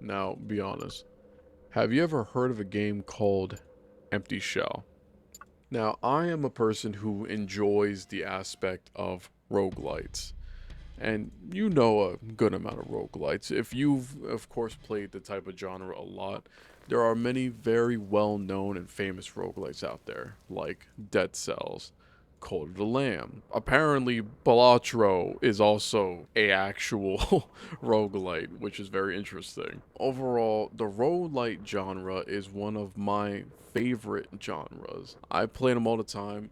Now, be honest. Have you ever heard of a game called Empty Shell? Now, I am a person who enjoys the aspect of roguelites. And you know a good amount of roguelites. If you've, of course, played the type of genre a lot, there are many very well known and famous roguelites out there, like Dead Cells, Cult of the Lamb. Apparently, Balatro is also a actual roguelite, which is very interesting. Overall, the roguelite genre is one of my favorite genres. I play them all the time.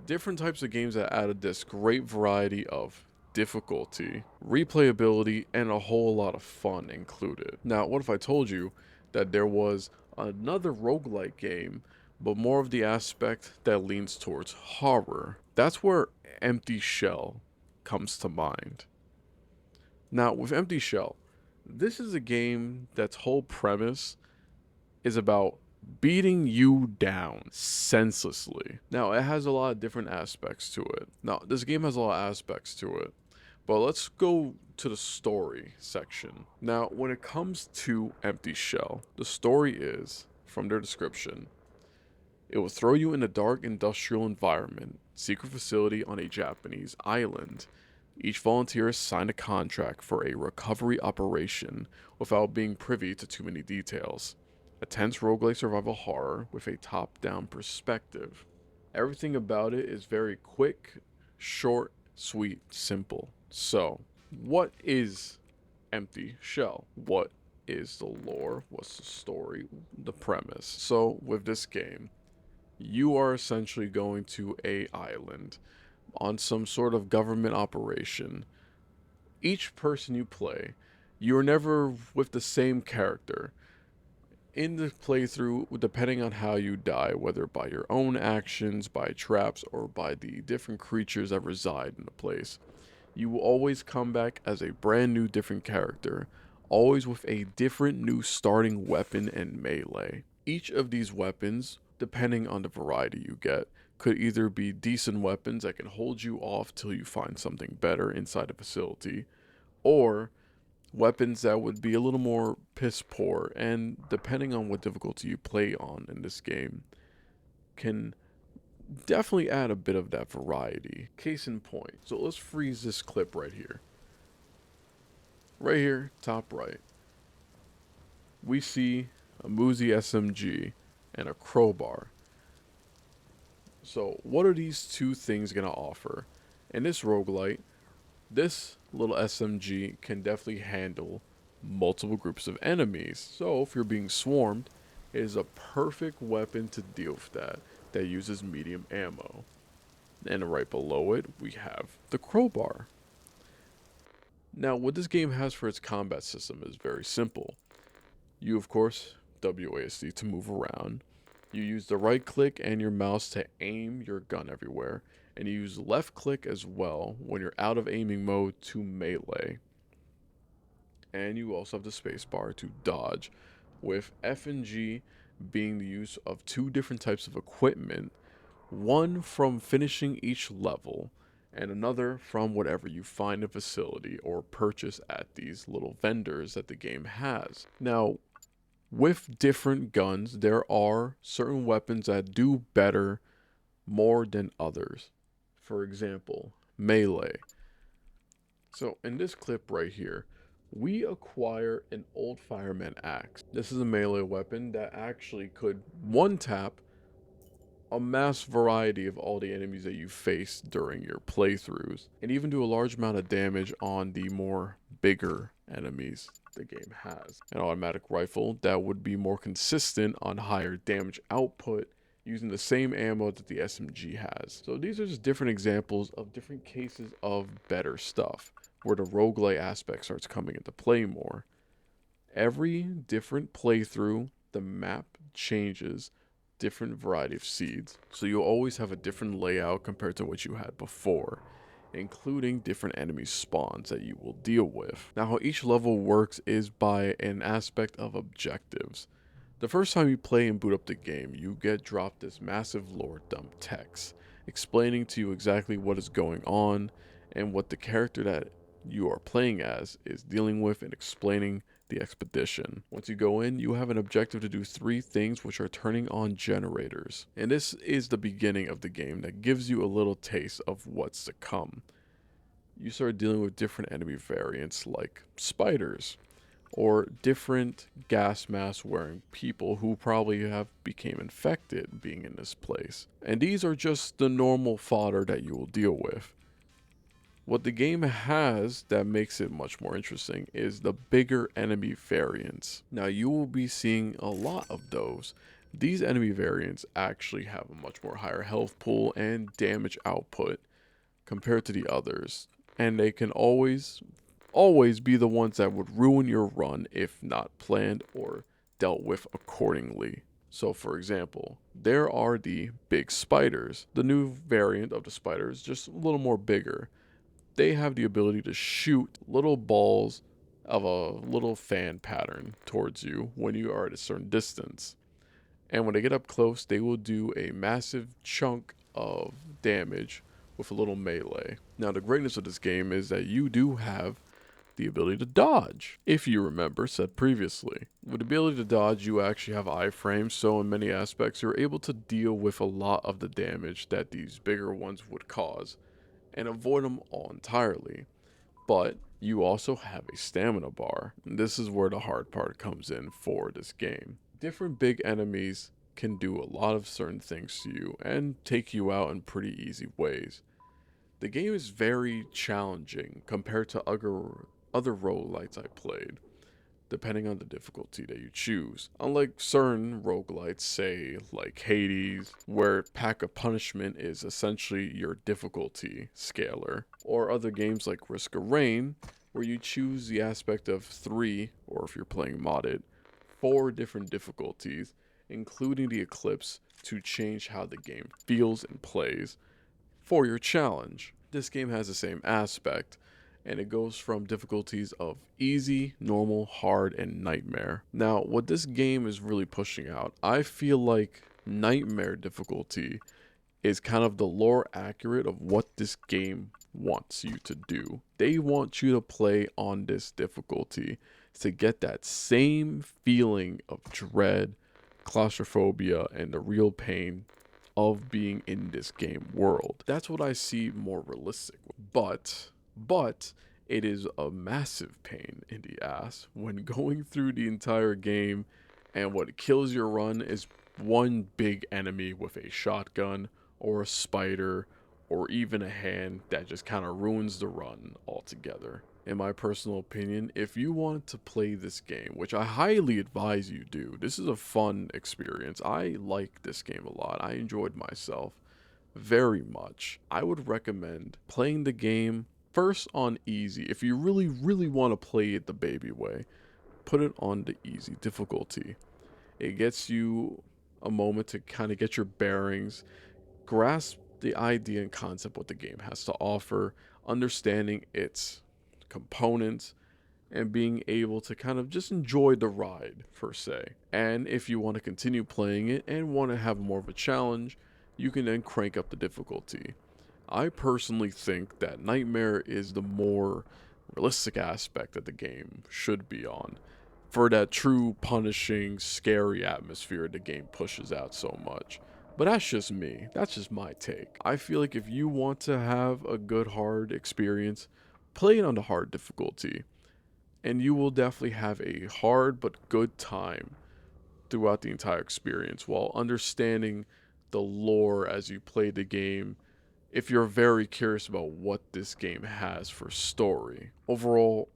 Different types of games that added this great variety of difficulty, replayability, and a whole lot of fun included. Now, what if I told you that there was another roguelike game, but more of the aspect that leans towards horror? That's where Empty Shell comes to mind. Now, with Empty Shell, this is a game that's whole premise is about beating you down senselessly. Now, it has a lot of different aspects to it. Now, this game has a lot of aspects to it. But let's go to the story section. Now, when it comes to Empty Shell, the story is, from their description, it will throw you in a dark industrial environment, secret facility on a Japanese island. Each volunteer signed a contract for a recovery operation without being privy to too many details. A tense roguelike survival horror with a top down perspective. Everything about it is very quick, short, sweet, simple. So, what is Empty Shell? What is the lore? What's the story? The premise? So, with this game, you are essentially going to a island on some sort of government operation. Each person you play, you're never with the same character. In the playthrough, depending on how you die, whether by your own actions, by traps, or by the different creatures that reside in the place, you will always come back as a brand new, different character, always with a different new starting weapon and melee. Each of these weapons, depending on the variety you get, could either be decent weapons that can hold you off till you find something better inside a facility, or weapons that would be a little more piss poor, and depending on what difficulty you play on in this game, can definitely add a bit of that variety. Case in point. So let's freeze this clip right here. Right here, top right, we see a Muzi SMG and a crowbar. So what are these two things going to offer? In this roguelite, this little SMG can definitely handle multiple groups of enemies. So if you're being swarmed, it is a perfect weapon to deal with that uses medium ammo. And right below it, we have the crowbar. Now, what this game has for its combat system is very simple. You, of course, WASD to move around. You use the right click and your mouse to aim your gun everywhere. And you use left click as well when you're out of aiming mode to melee. And you also have the spacebar to dodge, with F and G being the use of two different types of equipment, one from finishing each level, and another from whatever you find in facility or purchase at these little vendors that the game has. Now, with different guns, there are certain weapons that do better more than others. For example, melee. So in this clip right here, we acquire an old fireman axe. This is a melee weapon that actually could one tap a mass variety of all the enemies that you face during your playthroughs, and even do a large amount of damage on the more bigger enemies the game has. An automatic rifle that would be more consistent on higher damage output using the same ammo that the SMG has. So these are just different examples of different cases of better stuff, where the roguelite aspect starts coming into play more. Every different playthrough, the map changes, different variety of seeds. So you'll always have a different layout compared to what you had before, including different enemy spawns that you will deal with. Now, how each level works is by an aspect of objectives. The first time you play and boot up the game, you get dropped this massive lore dump text explaining to you exactly what is going on and what the character that you are playing as is dealing with, and explaining the expedition. Once you go in, you have an objective to do 3 things, which are turning on generators. And this is the beginning of the game that gives you a little taste of what's to come. You start dealing with different enemy variants like spiders, or different gas mask wearing people who probably have became infected being in this place. And these are just the normal fodder that you will deal with. What the game has that makes it much more interesting is the bigger enemy variants. Now you will be seeing a lot of those. These enemy variants actually have a much more higher health pool and damage output compared to the others. And they can always be the ones that would ruin your run if not planned or dealt with accordingly. So for example, there are the big spiders. The new variant of the spider is just a little more bigger. They have the ability to shoot little balls of a little fan pattern towards you when you are at a certain distance. And when they get up close, they will do a massive chunk of damage with a little melee. Now, the greatness of this game is that you do have the ability to dodge, if you remember said previously. With the ability to dodge, you actually have iframes, so in many aspects, you're able to deal with a lot of the damage that these bigger ones would cause and avoid them all entirely. But you also have a stamina bar. And this is where the hard part comes in for this game. Different big enemies can do a lot of certain things to you and take you out in pretty easy ways. The game is very challenging compared to other roguelites I played, depending on the difficulty that you choose. Unlike certain roguelites, say like Hades, where Pack of Punishment is essentially your difficulty scaler, or other games like Risk of Rain, where you choose the aspect of 3, or if you're playing modded, 4 different difficulties, including the Eclipse, to change how the game feels and plays for your challenge. This game has the same aspect, and it goes from difficulties of easy, normal, hard, and nightmare. Now, what this game is really pushing out, I feel like nightmare difficulty is kind of the lore accurate of what this game wants you to do. They want you to play on this difficulty to get that same feeling of dread, claustrophobia, and the real pain of being in this game world. That's what I see more realistic. But it is a massive pain in the ass when going through the entire game, and what kills your run is one big enemy with a shotgun or a spider or even a hand that just kind of ruins the run altogether. In my personal opinion, if you want to play this game, which I highly advise you do, this is a fun experience. I like this game a lot. I enjoyed myself very much. I would recommend playing the game first on easy. If you really want to play it the baby way, put it on the easy difficulty. It gets you a moment to kind of get your bearings, grasp the idea and concept what the game has to offer, understanding its components, and being able to kind of just enjoy the ride per se. And if you want to continue playing it and want to have more of a challenge, you can then crank up the difficulty. I personally think that Nightmare is the more realistic aspect that the game should be on, for that true punishing, scary atmosphere the game pushes out so much. But that's just me. That's just my take. I feel like if you want to have a good hard experience, play it on the hard difficulty, and you will definitely have a hard but good time throughout the entire experience while understanding the lore as you play the game, if you're very curious about what this game has for story. Overall,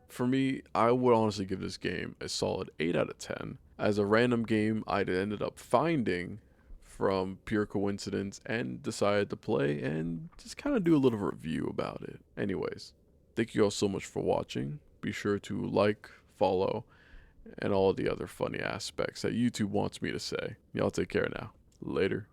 for me, I would honestly give this game a solid 8 out of 10. As a random game I ended up finding from pure coincidence and decided to play and just kind of do a little review about it. Anyways, thank you all so much for watching. Be sure to like, follow, and all the other funny aspects that YouTube wants me to say. Y'all take care now. Later.